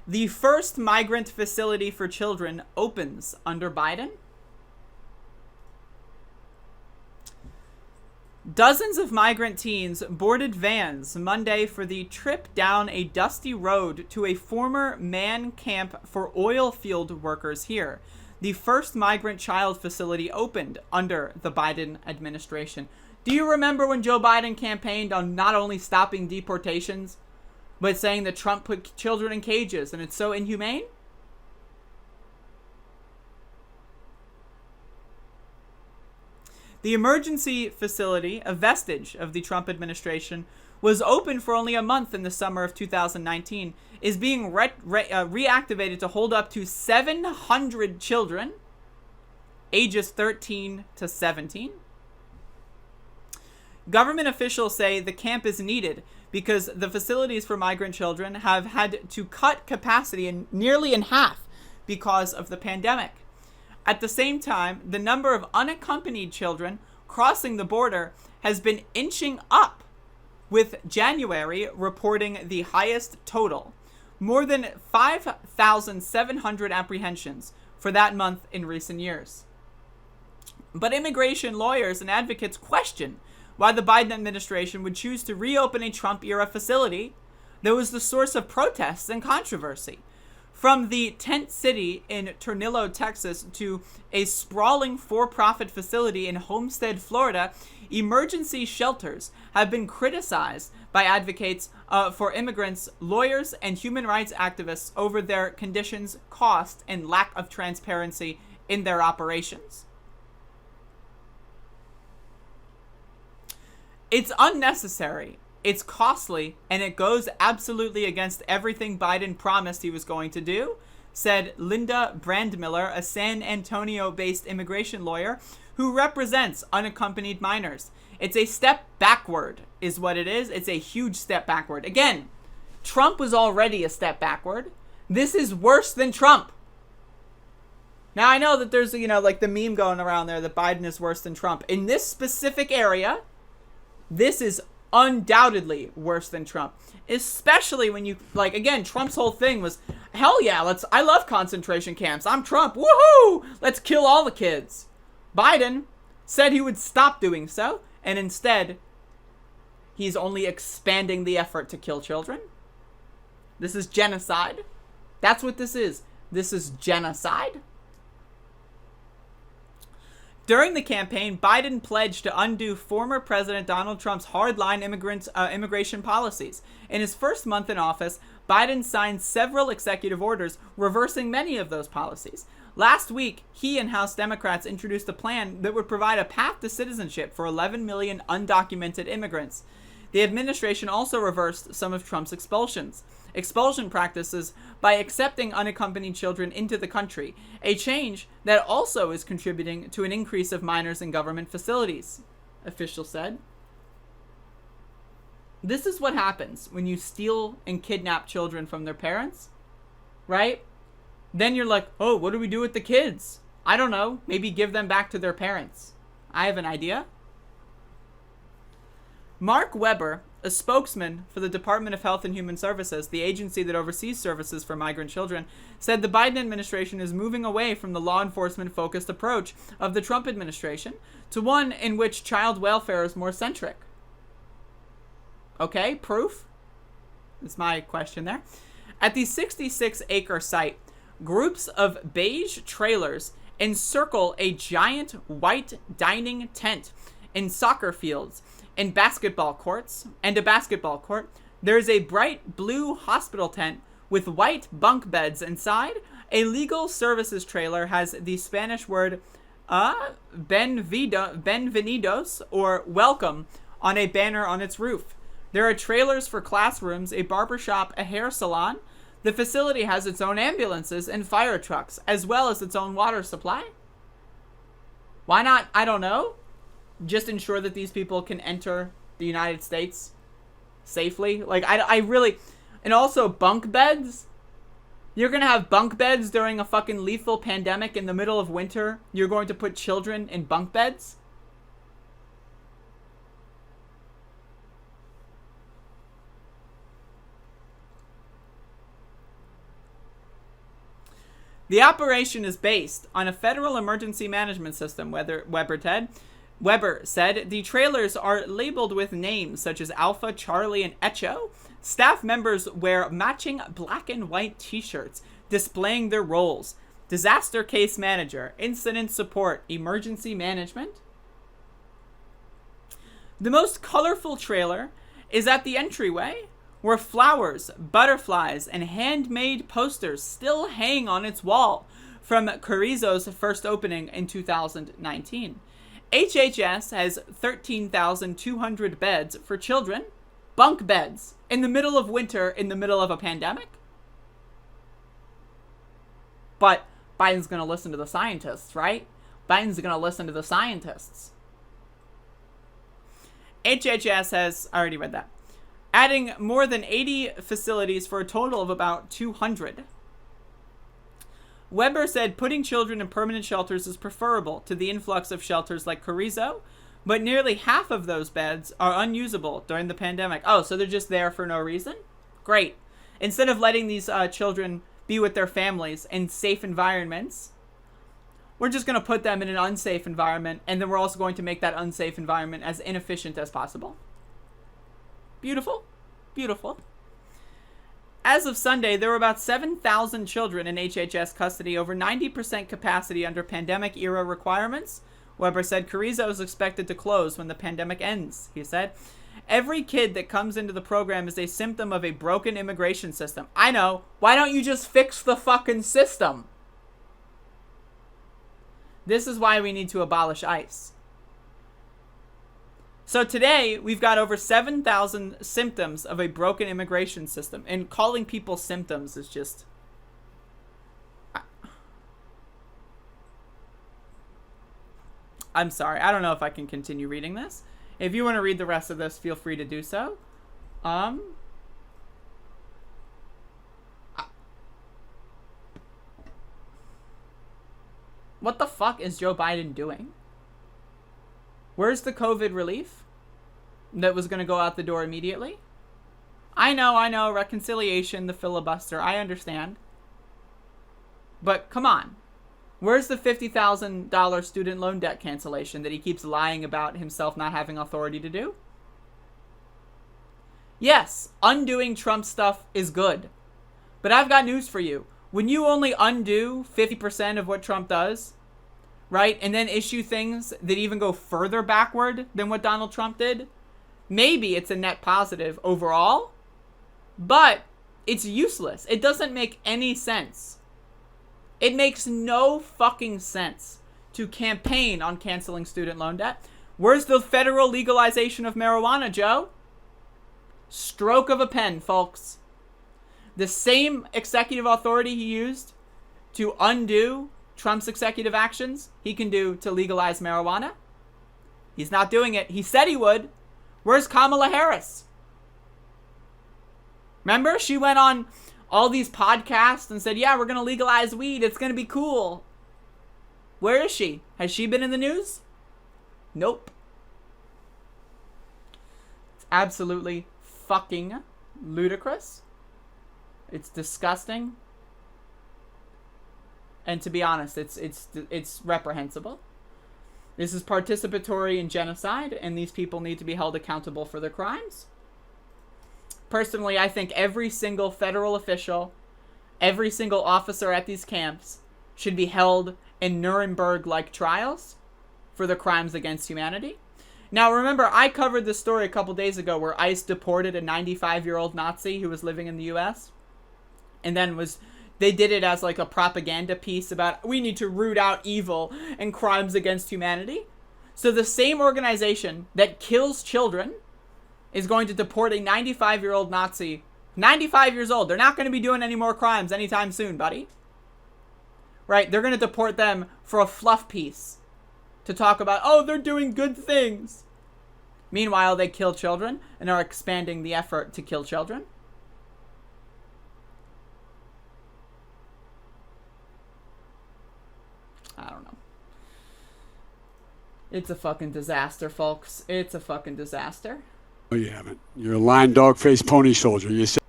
The first migrant facility for children opens under Biden. Dozens of migrant teens boarded vans Monday for the trip down a dusty road to a former man camp for oil field workers here. The first migrant child facility opened under the Biden administration. Do you remember when Joe Biden campaigned on not only stopping deportations, but saying that Trump put children in cages and it's so inhumane? The emergency facility, a vestige of the Trump administration, was open for only a month in the summer of 2019, is being reactivated to hold up to 700 children, ages 13 to 17. Government officials say the camp is needed because the facilities for migrant children have had to cut capacity nearly in half because of the pandemic. At the same time, the number of unaccompanied children crossing the border has been inching up, with January reporting the highest total, more than 5,700 apprehensions for that month in recent years. But immigration lawyers and advocates question why the Biden administration would choose to reopen a Trump-era facility that was the source of protests and controversy. From the tent city in Tornillo, Texas, to a sprawling for-profit facility in Homestead, Florida, emergency shelters have been criticized by advocates for immigrants, lawyers, and human rights activists over their conditions, cost, and lack of transparency in their operations. It's unnecessary. It's costly, and it goes absolutely against everything Biden promised he was going to do, said Linda Brandmiller, a San Antonio-based immigration lawyer who represents unaccompanied minors. It's a step backward, is what it is. It's a huge step backward. Again, Trump was already a step backward. This is worse than Trump. Now, I know that there's, like the meme going around there that Biden is worse than Trump. In this specific area, this is undoubtedly worse than Trump, especially when you, again, Trump's whole thing was, hell yeah, I love concentration camps. I'm Trump. Woohoo! Let's kill all the kids. Biden said he would stop doing so, and instead, he's only expanding the effort to kill children. This is genocide. That's what this is. This is genocide. During the campaign, Biden pledged to undo former President Donald Trump's hardline immigration policies. In his first month in office, Biden signed several executive orders reversing many of those policies. Last week, he and House Democrats introduced a plan that would provide a path to citizenship for 11 million undocumented immigrants. The administration also reversed some of Trump's expulsion practices by accepting unaccompanied children into the country, a change that also is contributing to an increase of minors in government facilities, officials said. This is what happens when you steal and kidnap children from their parents, right? Then you're like, oh, what do we do with the kids? I don't know. Maybe give them back to their parents. I have an idea. Mark Weber, a spokesman for the Department of Health and Human Services, the agency that oversees services for migrant children, said the Biden administration is moving away from the law enforcement-focused approach of the Trump administration to one in which child welfare is more centric. Okay, proof? That's my question there. At the 66-acre site, groups of beige trailers encircle a giant white dining tent in soccer fields and a basketball court. There's a bright blue hospital tent with white bunk beds inside. A legal services trailer has the Spanish word Benvenidos, or welcome, on a banner on its roof. There are trailers for classrooms, a barbershop, a hair salon. The facility has its own ambulances and fire trucks, as well as its own water supply. Why not, I don't know, just ensure that these people can enter the United States safely? I really... And also bunk beds? You're going to have bunk beds during a fucking lethal pandemic in the middle of winter? You're going to put children in bunk beds? The operation is based on a federal emergency management system, Weber said. The trailers are labeled with names such as Alpha, Charlie, and Echo. Staff members wear matching black and white t-shirts displaying their roles. Disaster case manager, incident support, emergency management. The most colorful trailer is at the entryway, where flowers, butterflies, and handmade posters still hang on its wall from Carrizo's first opening in 2019. HHS has 13,200 beds for children, bunk beds, in the middle of winter, in the middle of a pandemic. But Biden's going to listen to the scientists, right? Biden's going to listen to the scientists. HHS has, I already read that, adding more than 80 facilities for a total of about 200. Weber said putting children in permanent shelters is preferable to the influx of shelters like Carrizo, but nearly half of those beds are unusable during the pandemic. Oh, so they're just there for no reason? Great. Instead of letting these children be with their families in safe environments, we're just going to put them in an unsafe environment, and then we're also going to make that unsafe environment as inefficient as possible. Beautiful. Beautiful. As of Sunday, there were about 7,000 children in HHS custody, over 90% capacity under pandemic-era requirements. Weber said Carrizo is expected to close when the pandemic ends, he said. Every kid that comes into the program is a symptom of a broken immigration system. I know. Why don't you just fix the fucking system? This is why we need to abolish ICE. So today, we've got over 7,000 symptoms of a broken immigration system. And calling people symptoms is just... I'm sorry. I don't know if I can continue reading this. If you want to read the rest of this, feel free to do so. What the fuck is Joe Biden doing? Where's the COVID relief that was going to go out the door immediately? I know, reconciliation, the filibuster, I understand. But come on. Where's the $50,000 student loan debt cancellation that he keeps lying about himself not having authority to do? Yes, undoing Trump stuff is good. But I've got news for you. When you only undo 50% of what Trump does, right, and then issue things that even go further backward than what Donald Trump did, maybe it's a net positive overall, but it's useless. It doesn't make any sense. It makes no fucking sense to campaign on canceling student loan debt. Where's the federal legalization of marijuana, Joe? Stroke of a pen, folks. The same executive authority he used to undo Trump's executive actions, he can do to legalize marijuana. He's not doing it. He said he would. Where's Kamala Harris? Remember, she went on all these podcasts and said, yeah, we're going to legalize weed. It's going to be cool. Where is she? Has she been in the news? Nope. It's absolutely fucking ludicrous. It's disgusting. And to be honest, it's reprehensible. This is participatory in genocide, and these people need to be held accountable for their crimes. Personally, I think every single federal official, every single officer at these camps should be held in Nuremberg-like trials for their crimes against humanity. Now, remember, I covered this story a couple days ago where ICE deported a 95-year-old Nazi who was living in the U.S. and then they did it as like a propaganda piece about we need to root out evil and crimes against humanity. So the same organization that kills children is going to deport a 95-year-old Nazi. 95 years old. They're not going to be doing any more crimes anytime soon, buddy. Right? They're going to deport them for a fluff piece to talk about, oh, they're doing good things. Meanwhile, they kill children and are expanding the effort to kill children. I don't know. It's a fucking disaster, folks. It's a fucking disaster. No, you haven't. You're a lying dog-faced pony soldier. You said